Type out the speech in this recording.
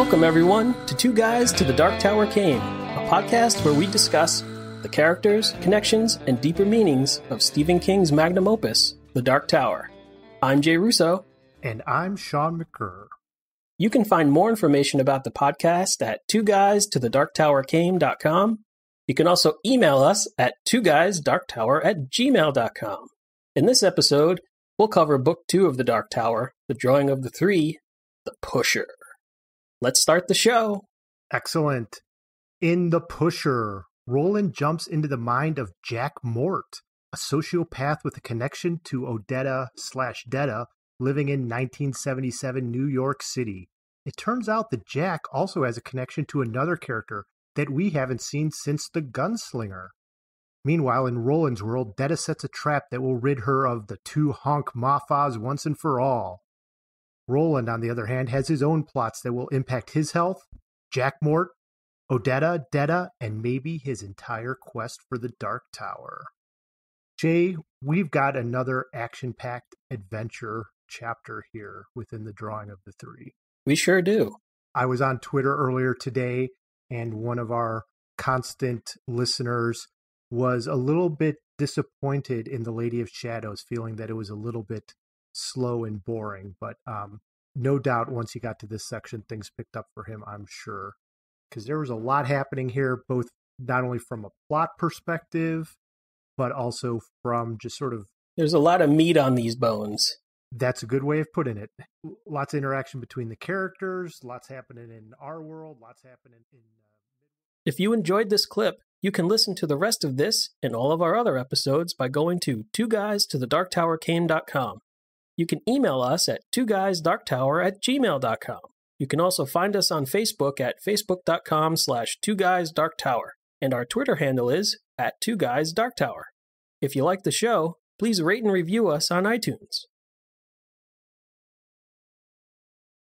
Welcome, everyone, to Two Guys to the Dark Tower Came, a podcast where we discuss the characters, connections, and deeper meanings of Stephen King's magnum opus, The Dark Tower. I'm Jay Russo. And I'm Sean McCurr. You can find more information about the podcast at twoguystothedarktowercame.com. You can also email us at twoguysdarktower@gmail.com. In this episode, we'll cover Book 2 of The Dark Tower, The Drawing of the Three, The Pusher. Let's start the show. Excellent. In The Pusher, Roland jumps into the mind of Jack Mort, a sociopath with a connection to Odetta/Detta living in 1977 New York City. It turns out that Jack also has a connection to another character that we haven't seen since The Gunslinger. Meanwhile, in Roland's world, Detta sets a trap that will rid her of the two honk Moffas once and for all. Roland, on the other hand, has his own plots that will impact his health, Jack Mort, Odetta, Detta, and maybe his entire quest for the Dark Tower. Jay, we've got another action-packed adventure chapter here within The Drawing of the Three. We sure do. I was on Twitter earlier today, and one of our constant listeners was a little bit disappointed in The Lady of Shadows, feeling that it was a little bit slow and boring. But no doubt once he got to this section, things picked up for him, I'm sure. Because there was a lot happening here, both not only from a plot perspective, but also from just sort of... There's a lot of meat on these bones. That's a good way of putting it. Lots of interaction between the characters, lots happening in our world, lots happening in... If you enjoyed this clip, you can listen to the rest of this and all of our other episodes by going to twoguystothedarktowercame.com. You can email us at twoguysdarktower@gmail.com. You can also find us on Facebook at facebook.com/twoguysdarktower. And our Twitter handle is @twoguysdarktower. If you like the show, please rate and review us on iTunes.